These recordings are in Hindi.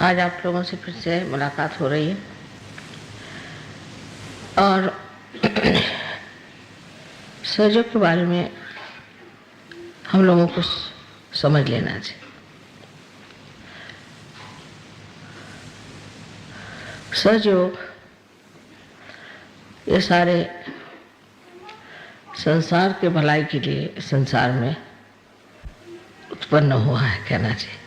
आज आप लोगों से फिर से मुलाकात हो रही है और सहयोग के बारे में हम लोगों को समझ लेना चाहिए। सहयोग ये सारे संसार के भलाई के लिए संसार में उत्पन्न हुआ है कहना चाहिए,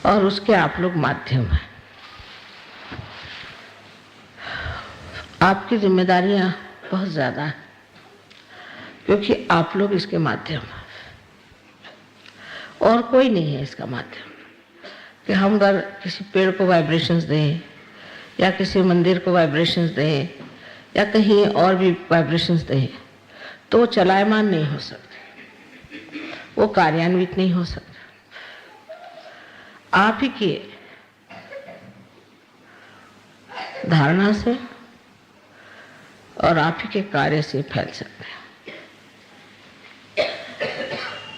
और उसके आप लोग माध्यम हैं। आपकी जिम्मेदारियां बहुत ज़्यादा हैं क्योंकि आप लोग इसके माध्यम हैं और कोई नहीं है इसका माध्यम। कि हम अगर किसी पेड़ को वाइब्रेशंस दें या किसी मंदिर को वाइब्रेशंस दें या कहीं और भी वाइब्रेशंस दें तो वो चलायमान नहीं हो सकते, वो कार्यान्वित नहीं हो सकते। आप ही की धारणा से और आप ही के कार्य से फैल सकते हैं।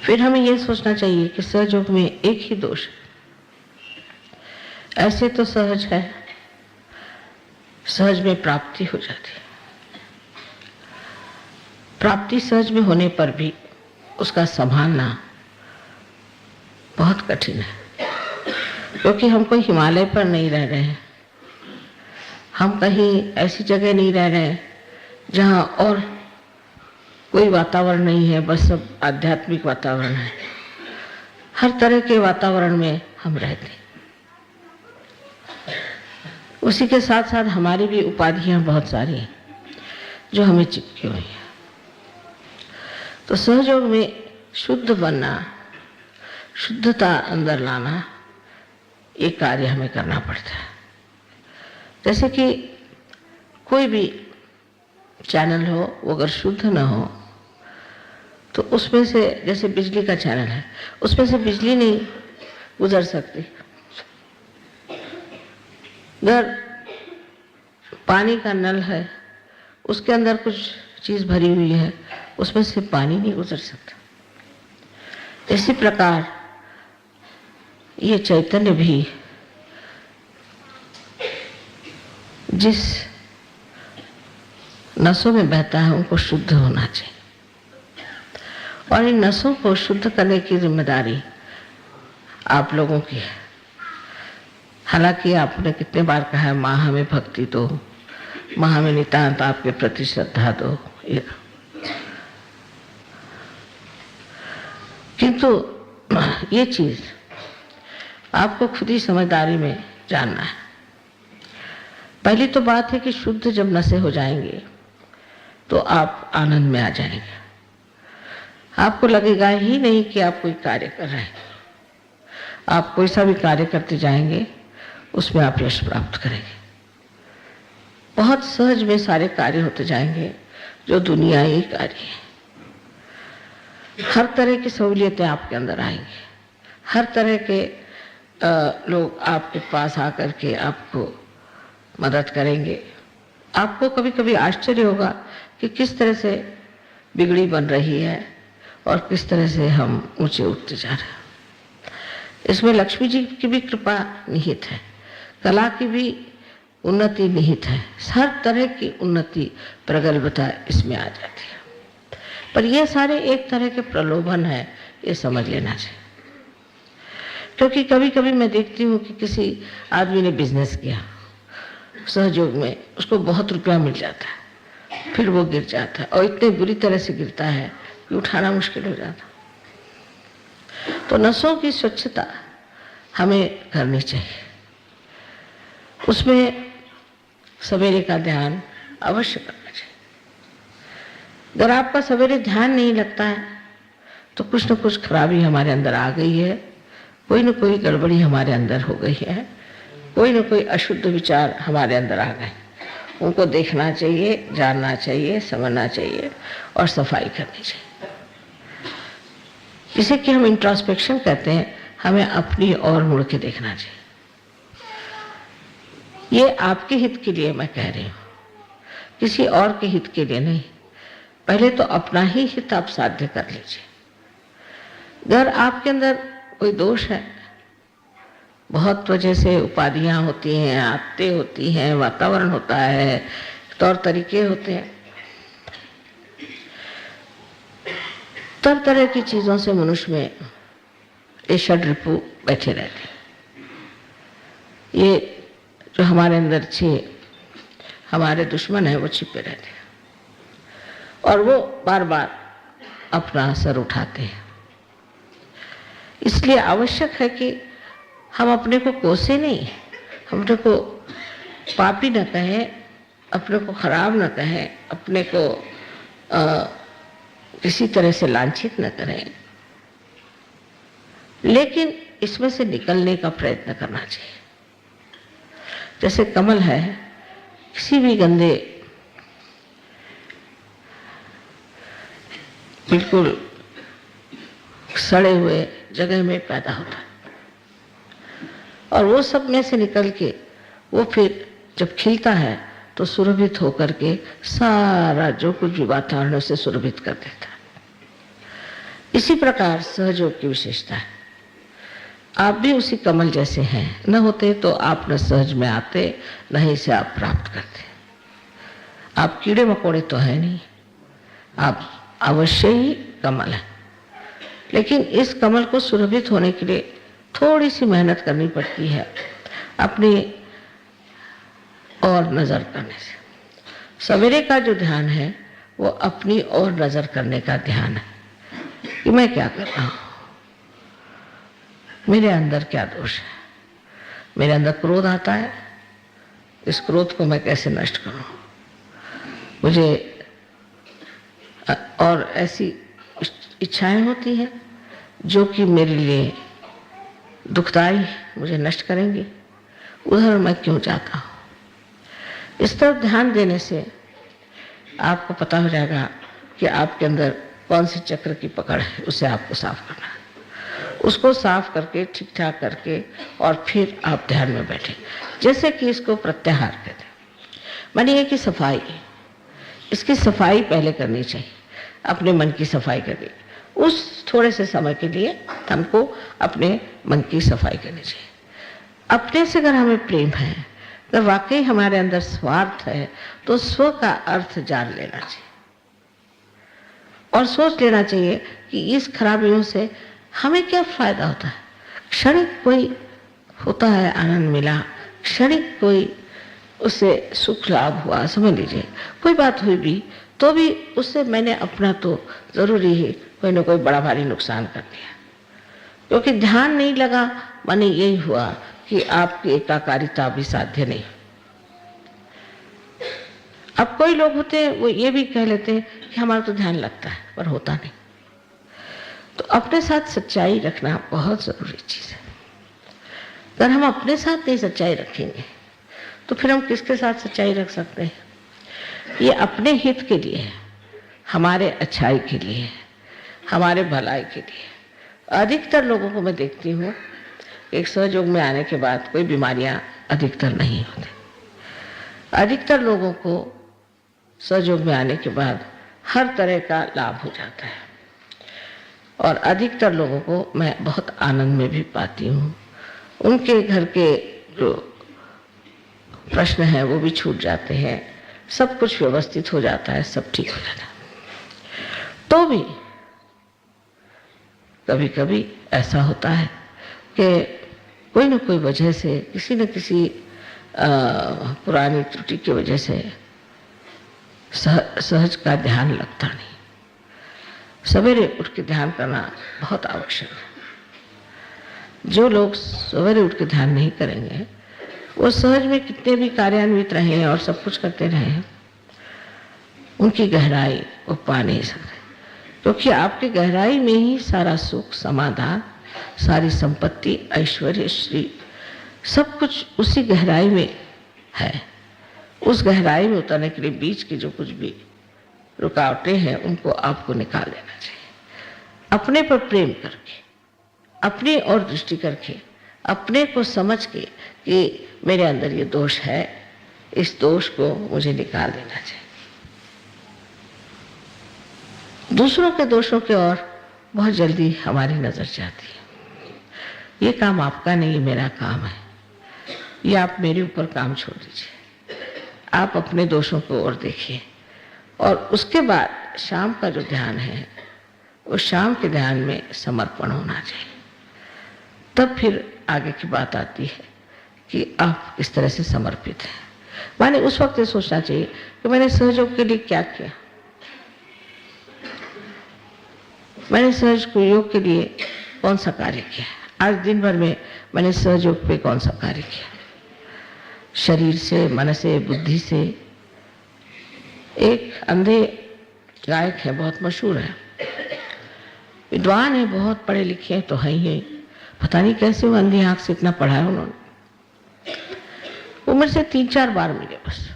फिर हमें यह सोचना चाहिए कि सहयोग में एक ही दोष है। ऐसे तो सहज है, सहज में प्राप्ति हो जाती है। प्राप्ति सहज में होने पर भी उसका संभालना बहुत कठिन है क्योंकि हम कोई हिमालय पर नहीं रह रहे हैं, हम कहीं ऐसी जगह नहीं रह रहे हैं जहाँ और कोई वातावरण नहीं है, बस सब आध्यात्मिक वातावरण है। हर तरह के वातावरण में हम रहते हैं। उसी के साथ साथ हमारी भी उपाधियां बहुत सारी हैं जो हमें चिपकी हुई हैं। तो सहयोग में शुद्ध बनना, शुद्धता अंदर लाना, ये कार्य हमें करना पड़ता है। जैसे कि कोई भी चैनल हो, वो अगर शुद्ध न हो तो उसमें से, जैसे बिजली का चैनल है, उसमें से बिजली नहीं गुजर सकती। अगर पानी का नल है, उसके अंदर कुछ चीज़ भरी हुई है, उसमें से पानी नहीं गुजर सकता। इसी प्रकार ये चैतन्य भी जिस नसों में बहता है उनको शुद्ध होना चाहिए, और इन नसों को शुद्ध करने की जिम्मेदारी आप लोगों की है। हालांकि आपने कितने बार कहा है, माँ हमें भक्ति दो, माँ हमें नितांत आपके प्रति श्रद्धा दो, किंतु ये चीज आपको खुद ही समझदारी में जानना है। पहली तो बात है कि शुद्ध जब नशे हो जाएंगे तो आप आनंद में आ जाएंगे। आपको लगेगा ही नहीं कि आप कोई कार्य कर रहे हैं। आप कोई सा भी कार्य करते जाएंगे उसमें आप यश प्राप्त करेंगे। बहुत सहज में सारे कार्य होते जाएंगे जो दुनियाई कार्य है। हर तरह की सहूलियतें आपके अंदर आएंगी। हर तरह के लोग आपके पास आकर के आपको मदद करेंगे। आपको कभी कभी आश्चर्य होगा कि किस तरह से बिगड़ी बन रही है और किस तरह से हम ऊंचे उठते जा रहे हैं। इसमें लक्ष्मी जी की भी कृपा निहित है, कला की भी उन्नति निहित है। हर तरह की उन्नति, प्रगल्भता इसमें आ जाती है। पर ये सारे एक तरह के प्रलोभन है, ये समझ लेना चाहिए। क्योंकि कभी कभी मैं देखती हूँ कि किसी आदमी ने बिजनेस किया सहयोग में, उसको बहुत रुपया मिल जाता है, फिर वो गिर जाता है और इतने बुरी तरह से गिरता है कि उठाना मुश्किल हो जाता। तो नसों की स्वच्छता हमें करनी चाहिए। उसमें सवेरे का ध्यान अवश्य करना चाहिए। अगर आपका सवेरे ध्यान नहीं लगता है तो कुछ न कुछ खराबी हमारे अंदर आ गई है, कोई न कोई गड़बड़ी हमारे अंदर हो गई है, कोई न कोई अशुद्ध विचार हमारे अंदर आ गए। उनको देखना चाहिए, जानना चाहिए, समझना चाहिए और सफाई करनी चाहिए। जिसे कि हम इंट्रोस्पेक्शन कहते हैं। हमें अपनी ओर मुड़ के देखना चाहिए। ये आपके हित के लिए मैं कह रही हूँ, किसी और के हित के लिए नहीं। पहले तो अपना ही हित आप साध्य कर लीजिए। अगर आपके अंदर कोई दोष है बहुत वजह से उपाधियां होती हैं, आदतें होती हैं, वातावरण होता है, तौर तरीके होते हैं, तरह तरह की चीजों से मनुष्य में ये षड्रिपु बैठे रहते हैं। ये जो हमारे अंदर हमारे दुश्मन है वो छिपे रहते हैं और वो बार बार अपना असर उठाते हैं। इसलिए आवश्यक है कि हम अपने को कोसे नहीं, हम अपने को पापी न कहें, अपने को खराब न कहें, अपने को किसी तरह से लांछित न करें, लेकिन इसमें से निकलने का प्रयत्न करना चाहिए। जैसे कमल है, किसी भी गंदे बिल्कुल सड़े हुए जगह में पैदा होता है और वो सब में से निकल के वो फिर जब खिलता है तो सुरभित होकर के सारा जो कुछ भी वातावरण से सुरभित कर देता है। इसी प्रकार सहयोग की विशेषता है। आप भी उसी कमल जैसे हैं, न होते तो आप न सहज में आते, न ही से आप प्राप्त करते। आप कीड़े मकोड़े तो है नहीं, आप अवश्य ही कमल है, लेकिन इस कमल को सुरभित होने के लिए थोड़ी सी मेहनत करनी पड़ती है अपनी और नजर करने से। सवेरे का जो ध्यान है वो अपनी और नजर करने का ध्यान है कि मैं क्या कर रहा हूं, मेरे अंदर क्या दोष है, मेरे अंदर क्रोध आता है, इस क्रोध को मैं कैसे नष्ट करूं, मुझे और ऐसी इच्छाएं होती हैं जो कि मेरे लिए दुखदाई, मुझे नष्ट करेंगी, उधर मैं क्यों जाता हूं। इस तरफ ध्यान देने से आपको पता हो जाएगा कि आपके अंदर कौन से चक्र की पकड़ है, उसे आपको साफ करना है। उसको साफ करके ठीक ठाक करके और फिर आप ध्यान में बैठे। जैसे कि इसको प्रत्याहार कहते हैं, मानिए कि सफाई, इसकी सफाई पहले करनी चाहिए, अपने मन की सफाई करनी। उस थोड़े से समय के लिए हमको अपने मन की सफाई करनी चाहिए। अपने से अगर हमें प्रेम है, अगर वाकई हमारे अंदर स्वार्थ है, तो स्व का अर्थ जान लेना चाहिए और सोच लेना चाहिए कि इस खराबियों से हमें क्या फायदा होता है। क्षणिक कोई होता है आनंद मिला, क्षणिक कोई उससे सुख लाभ हुआ, समझ लीजिए कोई बात हुई भी, तो भी उससे मैंने अपना तो जरूरी ही कोई ना कोई बड़ा भारी नुकसान कर दिया, क्योंकि ध्यान नहीं लगा। माने यही हुआ कि आपकी एकाकारिता भी साध्य नहीं। अब कोई लोग होते हैं वो ये भी कह लेते हैं कि हमारा तो ध्यान लगता है, पर होता नहीं। तो अपने साथ सच्चाई रखना बहुत जरूरी चीज है। अगर हम अपने साथ नहीं सच्चाई रखेंगे तो फिर हम किसके साथ सच्चाई रख सकते हैं। ये अपने हित के लिए है, हमारे अच्छाई के लिए है, हमारे भलाई के लिए। अधिकतर लोगों को मैं देखती हूँ एक सहयोग में आने के बाद कोई बीमारियां अधिकतर नहीं होती। अधिकतर लोगों को सहयोग में आने के बाद हर तरह का लाभ हो जाता है और अधिकतर लोगों को मैं बहुत आनंद में भी पाती हूँ। उनके घर के जो प्रश्न हैं वो भी छूट जाते हैं, सब कुछ व्यवस्थित हो जाता है, सब ठीक हो जाता है। तो भी कभी कभी ऐसा होता है कि कोई न कोई वजह से, किसी न किसी पुरानी त्रुटि की वजह से सहज का ध्यान लगता नहीं। सवेरे उठ के ध्यान करना बहुत आवश्यक है। जो लोग सवेरे उठ के ध्यान नहीं करेंगे वो सहज में कितने भी कार्यान्वित रहे और सब कुछ करते रहे, उनकी गहराई वो पा नहीं सकते, क्योंकि आपकी गहराई में ही सारा सुख, समाधान, सारी संपत्ति, ऐश्वर्य, श्री, सब कुछ उसी गहराई में है। उस गहराई में उतरने के लिए बीच की जो कुछ भी रुकावटें हैं उनको आपको निकाल देना चाहिए। अपने पर प्रेम करके, अपनी ओर दृष्टि करके, अपने को समझ के कि मेरे अंदर ये दोष है, इस दोष को मुझे निकाल देना चाहिए। दूसरों के दोषों की ओर बहुत जल्दी हमारी नजर जाती है। ये काम आपका नहीं, मेरा काम है, ये आप मेरे ऊपर काम छोड़ दीजिए, आप अपने दोषों को और देखिए। और उसके बाद शाम का जो ध्यान है, उस शाम के ध्यान में समर्पण होना चाहिए। तब फिर आगे की बात आती है कि आप किस तरह से समर्पित हैं। माने उस वक्त ये सोचना चाहिए कि मैंने सहयोग के लिए क्या किया, मैंने सहज को योग के लिए कौन सा कार्य किया, आज दिन भर में मैंने सहयोग पे कौन सा कार्य किया, शरीर से, मन से, बुद्धि से। एक अंधे गायक है, बहुत मशहूर है, विद्वान है, बहुत पढ़े लिखे हैं तो है ही, पता नहीं कैसे वो अंधी आंख से इतना पढ़ा है उन्होंने। उम्र से 3-4 बार मिले बस,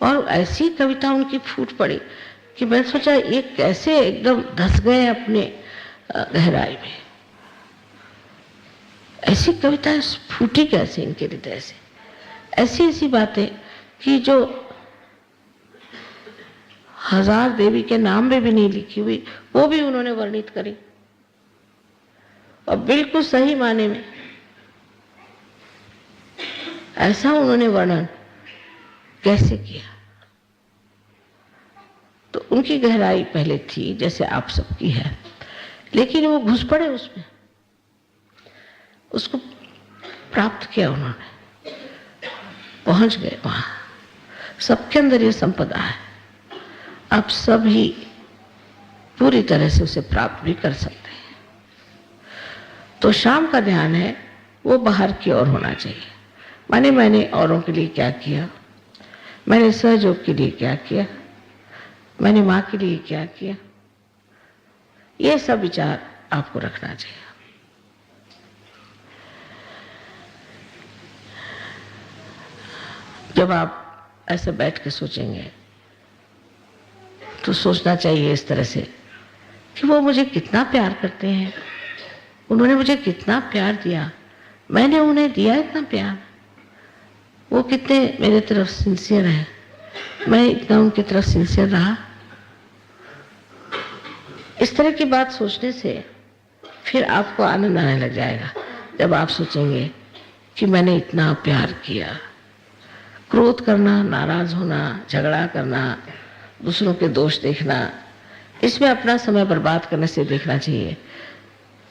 और ऐसी कविता उनकी फूट पड़ी कि मैं सोचा ये कैसे एकदम धस गए अपने गहराई में। ऐसी कविताएं फूटी कैसे इनके हृदय से, ऐसी ऐसी बातें कि जो 1000 देवी के नाम में भी नहीं लिखी हुई, वो भी उन्होंने वर्णित करी, और बिल्कुल सही माने में ऐसा उन्होंने वर्णन कैसे किया। तो उनकी गहराई पहले थी जैसे आप सबकी है, लेकिन वो घुस पड़े उसमें, उसको प्राप्त किया उन्होंने, पहुंच गए वहां। सबके अंदर ये संपदा है, आप सब ही पूरी तरह से उसे प्राप्त भी कर सकते हैं। तो शाम का ध्यान है वो बाहर की ओर होना चाहिए। माने मैंने औरों के लिए क्या किया, मैंने सहयोग के लिए क्या किया, मैंने माँ के लिए क्या किया, ये सब विचार आपको रखना चाहिए। जब आप ऐसे बैठ के सोचेंगे तो सोचना चाहिए इस तरह से कि वो मुझे कितना प्यार करते हैं, उन्होंने मुझे कितना प्यार दिया, मैंने उन्हें दिया इतना प्यार, वो कितने मेरे तरफ सिंसियर है, मैं इतना उनकी तरफ सिंसियर रहा। इस तरह की बात सोचने से फिर आपको आनंद आने लग जाएगा। जब आप सोचेंगे कि मैंने इतना प्यार किया, क्रोध करना, नाराज होना, झगड़ा करना, दूसरों के दोष देखना, इसमें अपना समय बर्बाद करने से देखना चाहिए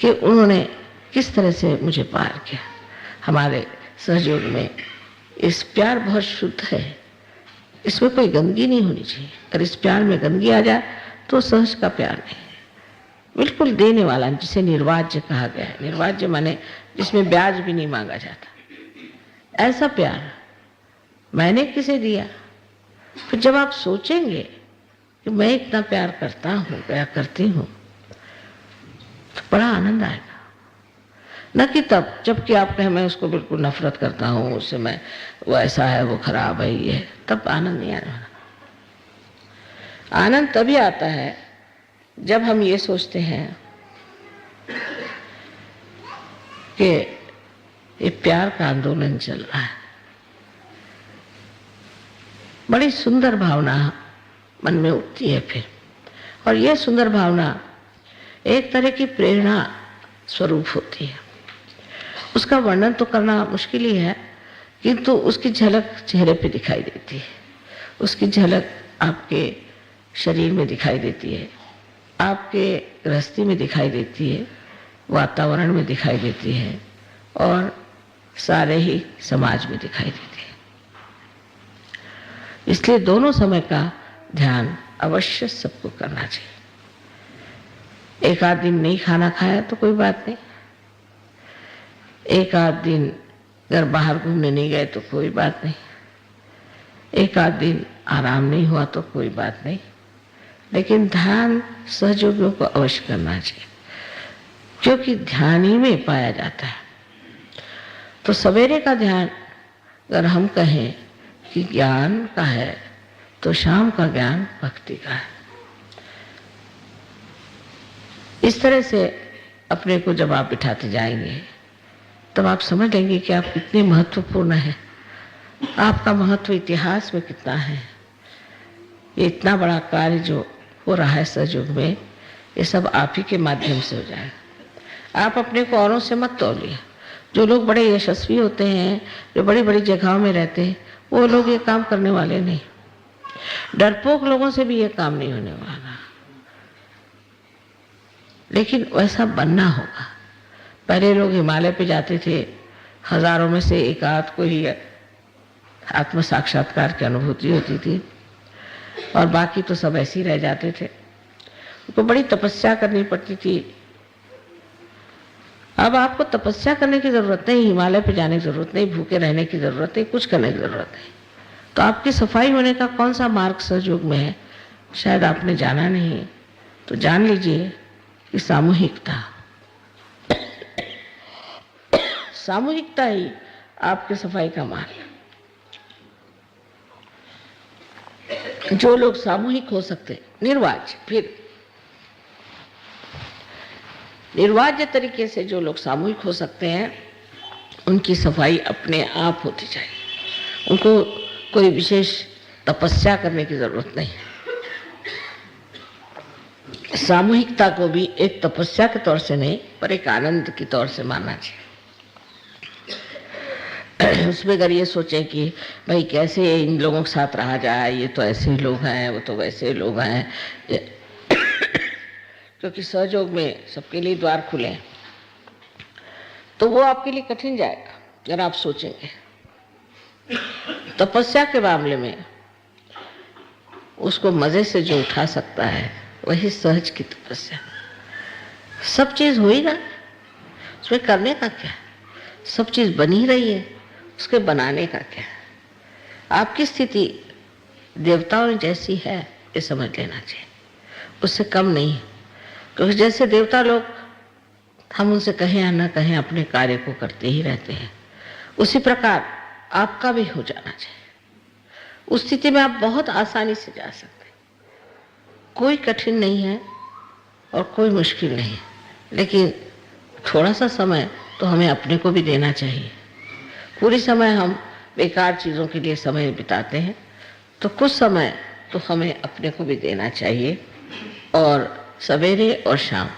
कि उन्होंने किस तरह से मुझे प्यार किया। हमारे सहयोग में इस प्यार बहुत शुद्ध है, इसमें कोई गंदगी नहीं होनी चाहिए। अगर इस प्यार में गंदगी आ जाए तो सहज का प्यार नहीं, बिल्कुल देने वाला, जिसे निर्वाज्य कहा गया है। निर्वाज्य माने जिसमें ब्याज भी नहीं मांगा जाता, ऐसा प्यार मैंने किसे दिया। फिर जब आप सोचेंगे कि मैं इतना प्यार करता हूँ या करती हूँ, तो बड़ा आनंद आएगा। न कि तब जबकि आप कहें मैं उसको बिल्कुल नफरत करता हूँ, उससे मैं, वो ऐसा है, वो खराब है, ये, तब आनंद नहीं आने वाला। आनंद तभी आता है जब हम ये सोचते हैं कि ये प्यार का आंदोलन चल रहा है। बड़ी सुंदर भावना मन में उठती है फिर, और ये सुंदर भावना एक तरह की प्रेरणा स्वरूप होती है। उसका वर्णन तो करना मुश्किल ही है, किंतु उसकी झलक चेहरे पे दिखाई देती है, उसकी झलक आपके शरीर में दिखाई देती है, आपके गृहस्थी में दिखाई देती है, वातावरण में दिखाई देती है, और सारे ही समाज में दिखाई देती है। इसलिए दोनों समय का ध्यान अवश्य सबको करना चाहिए। एक आध दिन नहीं खाना खाया तो कोई बात नहीं, एक आध दिन अगर बाहर घूमने नहीं गए तो कोई बात नहीं, एक आध दिन आराम नहीं हुआ तो कोई बात नहीं, लेकिन ध्यान सहयोगियों को अवश्य करना चाहिए, क्योंकि ध्यान ही में पाया जाता है। तो सवेरे का ध्यान अगर हम कहें कि ज्ञान का है, तो शाम का ज्ञान भक्ति का है। इस तरह से अपने को जब आप बिठाते जाएंगे तब आप समझ लेंगे कि आप कितने महत्वपूर्ण हैं, आपका महत्व इतिहास में कितना है। ये इतना बड़ा कार्य जो हो रहा है सहयोग में, ये सब आप ही के माध्यम से हो जाएगा। आप अपने को औरों से मत तौलिए। जो लोग बड़े यशस्वी होते हैं, जो बड़ी बड़ी जगहों में रहते हैं, वो लोग ये काम करने वाले नहीं। डरपोक लोगों से भी ये काम नहीं होने वाला, लेकिन वैसा बनना होगा। पहले लोग हिमालय पे जाते थे, हजारों में से एक आध को ही आत्म साक्षात्कार की अनुभूति होती थी, और बाकी तो सब ऐसे ही रह जाते थे। उनको बड़ी तपस्या करनी पड़ती थी। अब आपको तपस्या करने की जरूरत नहीं, हिमालय पे जाने की जरूरत नहीं, भूखे रहने की जरूरत नहीं, कुछ करने की जरूरत नहीं। तो आपकी सफाई होने का कौन सा मार्ग सहयोग में है, शायद आपने जाना नहीं। तो जान लीजिए कि सामूहिकता सामूहिकता ही आपके सफाई का मार्ग। जो लोग सामूहिक हो सकते, निर्वाज्य, फिर निर्वाज्य तरीके से जो लोग सामूहिक हो सकते हैं, उनकी सफाई अपने आप होती जाएगी। उनको कोई विशेष तपस्या करने की जरूरत नहीं। सामूहिकता को भी एक तपस्या के तौर से नहीं, पर एक आनंद की तौर से मानना चाहिए। उसमें अगर ये सोचें कि भाई कैसे इन लोगों के साथ रहा जाए, ये तो ऐसे लोग हैं, वो तो वैसे लोग हैं, क्योंकि सहयोग में सबके लिए द्वार खुले हैं, तो वो आपके लिए कठिन जाएगा अगर आप सोचेंगे। तपस्या के मामले में उसको मजे से जो उठा सकता है, वही सहज की तपस्या। सब चीज हो ही रहा है, उसमें करने का क्या है? सब चीज बनी रही है, उसके बनाने का क्या है? आपकी स्थिति देवताओं जैसी है, ये समझ लेना चाहिए, उससे कम नहीं है। क्योंकि जैसे देवता लोग, हम उनसे कहें या न कहें, अपने कार्य को करते ही रहते हैं, उसी प्रकार आपका भी हो जाना चाहिए। उस स्थिति में आप बहुत आसानी से जा सकते हैं। कोई कठिन नहीं है और कोई मुश्किल नहीं है, लेकिन थोड़ा सा समय तो हमें अपने को भी देना चाहिए। पूरी समय हम बेकार चीज़ों के लिए समय बिताते हैं, तो कुछ समय तो हमें अपने को भी देना चाहिए। और सवेरे और शाम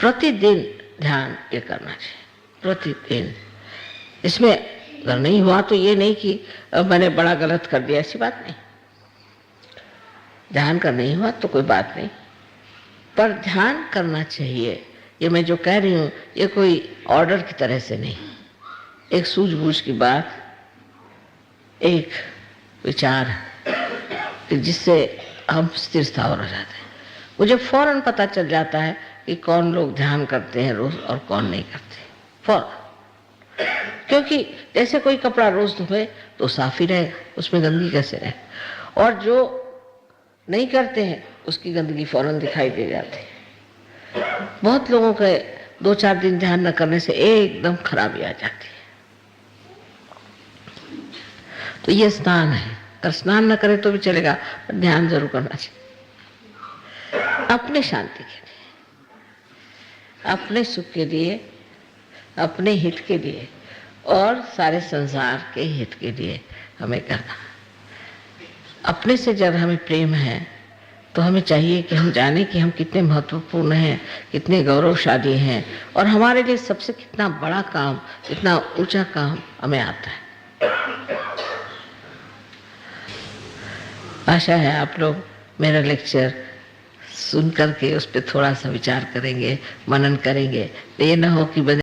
प्रतिदिन ध्यान ये करना चाहिए, प्रतिदिन। इसमें अगर नहीं हुआ तो ये नहीं कि मैंने बड़ा गलत कर दिया, ऐसी बात नहीं। ध्यान का नहीं हुआ तो कोई बात नहीं, पर ध्यान करना चाहिए। ये मैं जो कह रही हूँ, ये कोई ऑर्डर की तरह से नहीं, एक सूझबूझ की बात, एक विचार जिससे हम स्थिर स्थावर हो जाते हैं। मुझे फौरन पता चल जाता है कि कौन लोग ध्यान करते हैं रोज और कौन नहीं करते, फौरन। क्योंकि जैसे कोई कपड़ा रोज धोए तो साफ ही रहेगा, उसमें गंदगी कैसे रहे, और जो नहीं करते हैं उसकी गंदगी फौरन दिखाई दे जाती है। बहुत लोगों के 2-4 दिन ध्यान न करने से एकदम खराबी आ जाती है। तो ये स्नान है, अगर स्नान न करे तो भी चलेगा, पर ध्यान जरूर करना चाहिए, अपने शांति के लिए, अपने सुख के लिए, अपने हित के लिए और सारे संसार के हित के लिए हमें करना। अपने से जब हमें प्रेम है तो हमें चाहिए कि हम जाने कि हम कितने महत्वपूर्ण हैं, कितने गौरवशाली हैं, और हमारे लिए सबसे कितना बड़ा काम, कितना ऊंचा काम हमें आता है। आशा है आप लोग मेरा लेक्चर सुन करके उस पर थोड़ा सा विचार करेंगे, मनन करेंगे। ये न हो कि